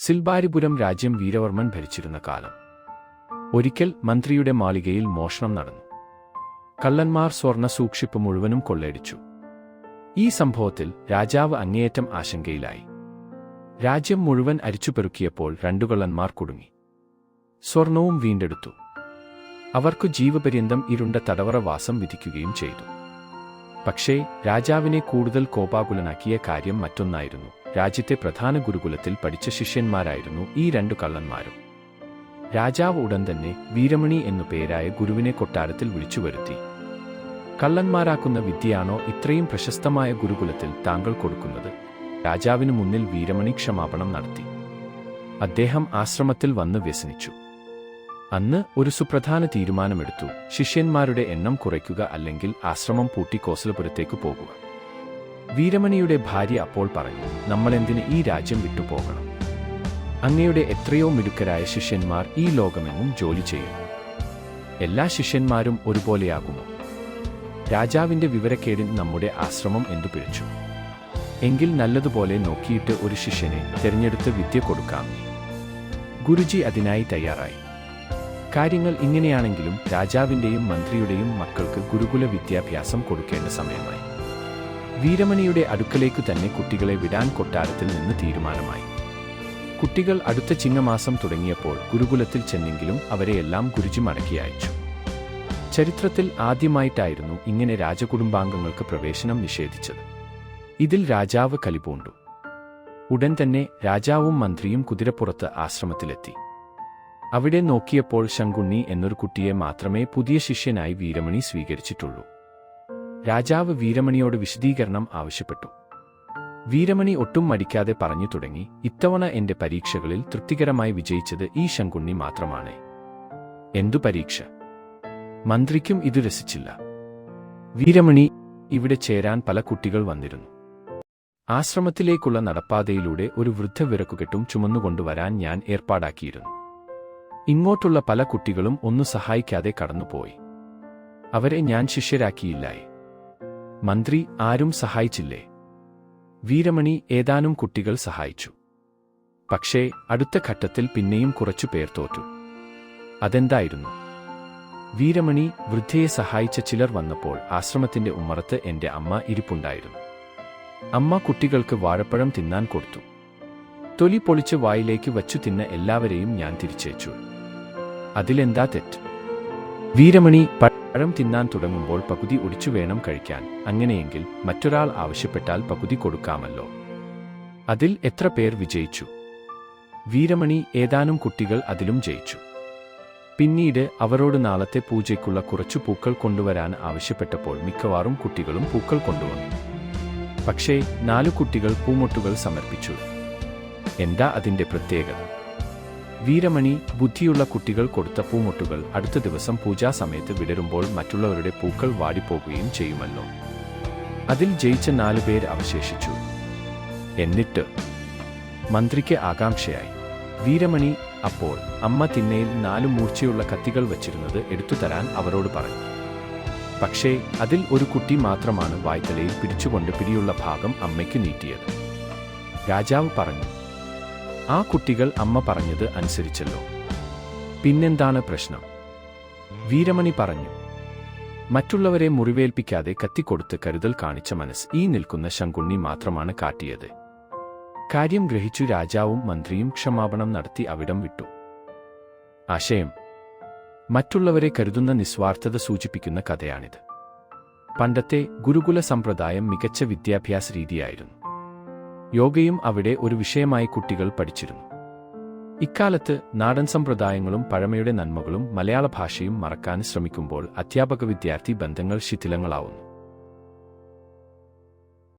സിൽബാരിപുരം രാജ്യം വീരവർമ്മൻ ഭരിച്ചിരുന്ന കാലം. ഒരിക്കൽ മന്ത്രിയുടെ മാളികയിൽ മോഷണം നടന്നു. കള്ളന്മാർ സ്വർണ്ണ സൂക്ഷിപ്പ് മുഴുവനും കൊള്ളയടിച്ചു. ഈ സംഭവത്തിൽ രാജാവ് അങ്ങേയറ്റം ആശങ്കയിലായി. രാജ്യം മുഴുവൻ അരിച്ചുപെറുക്കിയപ്പോൾ 2 കള്ളന്മാർ കുടുങ്ങി. സ്വർണവും വീണ്ടെടുത്തു. അവർക്കു ജീവപര്യന്തം ഇരുണ്ട തടവറവാസം വിധിക്കുകയും ചെയ്തു. പക്ഷേ രാജാവിനെ കൂടുതൽ കോപാകുലനാക്കിയ കാര്യം മറ്റൊന്നായിരുന്നു. രാജ്യത്തെ പ്രധാന ഗുരുകുലത്തിൽ പഠിച്ച ശിഷ്യന്മാരായിരുന്നു ഈ 2 കള്ളന്മാരും. രാജാവ് ഉടൻ തന്നെ വീരമണി എന്നു പേരായ ഗുരുവിനെ കൊട്ടാരത്തിൽ വിളിച്ചുവരുത്തി. കള്ളന്മാരാക്കുന്ന വിദ്യയാണോ ഇത്രയും പ്രശസ്തമായ ഗുരുകുലത്തിൽ താങ്കൾ കൊടുക്കുന്നത്? രാജാവിനു മുന്നിൽ വീരമണി ക്ഷമാപണം നടത്തി. അദ്ദേഹം ആശ്രമത്തിൽ വന്ന് വ്യസനിച്ചു. അന്ന് ഒരു സുപ്രധാന തീരുമാനമെടുത്തു. ശിഷ്യന്മാരുടെ എണ്ണം കുറയ്ക്കുക, അല്ലെങ്കിൽ ആശ്രമം പൂട്ടി കോസലപുരത്തേക്ക് പോകുക. വീരമണിയുടെ ഭാര്യ അപ്പോൾ പറഞ്ഞു, നമ്മളെന്തിന് ഈ രാജ്യം വിട്ടുപോകണം? അങ്ങയുടെ എത്രയോ മിടുക്കരായ ശിഷ്യന്മാർ ഈ ലോകമെങ്ങും ജോലി ചെയ്യുന്നു. എല്ലാ ശിഷ്യന്മാരും ഒരുപോലെയാകുമോ? രാജാവിന്റെ വിവരക്കേടിന് നമ്മുടെ ആശ്രമം എന്തു പിഴച്ചു? എങ്കിൽ നല്ലതുപോലെ നോക്കിയിട്ട് ഒരു ശിഷ്യനെ തിരഞ്ഞെടുത്ത് വിദ്യ കൊടുക്കാം. ഗുരുജി അതിനായി തയ്യാറായി. കാര്യങ്ങൾ ഇങ്ങനെയാണെങ്കിലും രാജാവിന്റെയും മന്ത്രിയുടെയും മക്കൾക്ക് ഗുരുകുല വിദ്യാഭ്യാസം കൊടുക്കേണ്ട സമയമായി. വീരമണിയുടെ അടുക്കലേക്കു തന്നെ കുട്ടികളെ വിടാൻ കൊട്ടാരത്തിൽ നിന്ന് തീരുമാനമായി. കുട്ടികൾ അടുത്ത ചിങ്ങമാസം തുടങ്ങിയപ്പോൾ ഗുരുകുലത്തിൽ ചെന്നെങ്കിലും അവരെയെല്ലാം ഗുരുജി മടക്കി അയച്ചു. ചരിത്രത്തിൽ ആദ്യമായിട്ടായിരുന്നു ഇങ്ങനെ രാജകുടുംബാംഗങ്ങൾക്ക് പ്രവേശനം നിഷേധിച്ചത്. ഇതിൽ രാജാവ് കലിപൂണ്ടു. ഉടൻ തന്നെ രാജാവും മന്ത്രിയും കുതിരപ്പുറത്ത് ആശ്രമത്തിലെത്തി. അവിടെ നോക്കിയപ്പോൾ ശങ്കുണ്ണി എന്നൊരു കുട്ടിയെ മാത്രമേ പുതിയ ശിഷ്യനായി വീരമണി സ്വീകരിച്ചിട്ടുള്ളൂ. രാജാവ് വീരമണിയോട് വിശദീകരണം ആവശ്യപ്പെട്ടു. വീരമണി ഒട്ടും മടിക്കാതെ പറഞ്ഞു തുടങ്ങി, ഇത്തവണ എന്റെ പരീക്ഷകളിൽ തൃപ്തികരമായി വിജയിച്ചത് ഈ ശങ്കുണ്ണി മാത്രമാണ്. എന്തു പരീക്ഷ? മന്ത്രിക്കും ഇത് രസിച്ചില്ല. വീരമണി, ഇവിടെ ചേരാൻ പല കുട്ടികൾ വന്നിരുന്നു. ആശ്രമത്തിലേക്കുള്ള നടപ്പാതയിലൂടെ ഒരു വൃദ്ധ വിറക്കുകെട്ടും ചുമന്നുകൊണ്ടുവരാൻ ഞാൻ ഏർപ്പാടാക്കിയിരുന്നു. ഇങ്ങോട്ടുള്ള പല കുട്ടികളും ഒന്നു സഹായിക്കാതെ കടന്നുപോയി. അവരെ ഞാൻ ശിഷ്യരാക്കിയില്ലായേ. മന്ത്രി, ആരും സഹായിച്ചില്ലേ? വീരമണി, ഏതാനും കുട്ടികൾ സഹായിച്ചു. പക്ഷേ അടുത്ത ഘട്ടത്തിൽ പിന്നെയും കുറച്ചു പേർ തോറ്റു. അതെന്തായിരുന്നു? വീരമണി, വൃദ്ധയെ സഹായിച്ച ചിലർ വന്നപ്പോൾ ആശ്രമത്തിന്റെ ഉമ്മറത്ത് എന്റെ അമ്മ ഇരിപ്പുണ്ടായിരുന്നു. അമ്മ കുട്ടികൾക്ക് വാഴപ്പഴം തിന്നാൻ കൊടുത്തു. തൊലി പൊളിച്ച് വായിലേക്ക് വച്ചു തിന്ന എല്ലാവരെയും ഞാൻ തിരിച്ചയച്ചു. അതിലെന്താ തെറ്റ്? വീരമണി, പഴം തിന്നാൻ തുടങ്ങുമ്പോൾ പകുതി ഒടിച്ചു വേണം കഴിക്കാൻ. അങ്ങനെയെങ്കിൽ മറ്റൊരാൾ ആവശ്യപ്പെട്ടാൽ പകുതി കൊടുക്കാമല്ലോ. അതിൽ എത്ര പേർ വിജയിച്ചു? വീരമണി, ഏതാനും കുട്ടികൾ അതിലും ജയിച്ചു. പിന്നീട് അവരോട് നാളത്തെ പൂജയ്ക്കുള്ള കുറച്ചു പൂക്കൾ കൊണ്ടുവരാൻ ആവശ്യപ്പെട്ടപ്പോൾ മിക്കവാറും കുട്ടികളും പൂക്കൾ കൊണ്ടുവന്നു. പക്ഷേ 4 കുട്ടികൾ പൂമൊട്ടുകൾ സമർപ്പിച്ചു. എന്താ അതിന്റെ പ്രത്യേകത? വീരമണി, ബുദ്ധിയുള്ള കുട്ടികൾ കൊടുത്ത പൂമൊട്ടുകൾ അടുത്ത ദിവസം പൂജാസമയത്ത് വിടരുമ്പോൾ മറ്റുള്ളവരുടെ പൂക്കൾ വാടിപ്പോകുകയും ചെയ്യുമല്ലോ. അതിൽ ജയിച്ച 4 പേർ അവശേഷിച്ചു. എന്നിട്ട് മന്ത്രിക്ക് ആകാംക്ഷയായി. വീരമണി അപ്പോൾ അമ്മ തിണ്ണയിൽ 4 മൂർച്ചയുള്ള കത്തികൾ വച്ചിരുന്നത് എടുത്തുതരാൻ അവരോട് പറഞ്ഞു. പക്ഷേ അതിൽ ഒരു കുട്ടി മാത്രമാണ് വായ്ത്തലയിൽ പിടിച്ചുകൊണ്ട് പിടിയുള്ള ഭാഗം അമ്മയ്ക്ക് നീട്ടിയത്. രാജാവ് പറഞ്ഞു, ആ കുട്ടികൾ അമ്മ പറഞ്ഞത് അനുസരിച്ചല്ലോ. പിന്നെന്താണ് പ്രശ്നം? വീരമണി പറഞ്ഞു, മറ്റുള്ളവരെ മുറിവേൽപ്പിക്കാതെ കത്തിക്കൊടുത്ത് കരുതൽ കാണിച്ച മനസ്സ് ഈ നിൽക്കുന്ന ശങ്കുണ്ണി മാത്രമാണ് കാട്ടിയത്. കാര്യം ഗ്രഹിച്ചു രാജാവും മന്ത്രിയും ക്ഷമാപണം നടത്തി അവിടം വിട്ടു. ആശയം: മറ്റുള്ളവരെ കരുതുന്ന നിസ്വാർത്ഥത സൂചിപ്പിക്കുന്ന കഥയാണിത്. പണ്ടത്തെ ഗുരുകുല സമ്പ്രദായം മികച്ച വിദ്യാഭ്യാസ രീതിയായിരുന്നു. യോഗയും അവിടെ ഒരു വിഷയമായി കുട്ടികൾ പഠിച്ചിരുന്നു. ഇക്കാലത്ത് നാടൻ സമ്പ്രദായങ്ങളും പഴമയുടെ നന്മകളും മലയാള ഭാഷയും മറക്കാൻ ശ്രമിക്കുമ്പോൾ അധ്യാപക വിദ്യാർത്ഥി ബന്ധങ്ങൾ ശിഥിലങ്ങളാവുന്നു.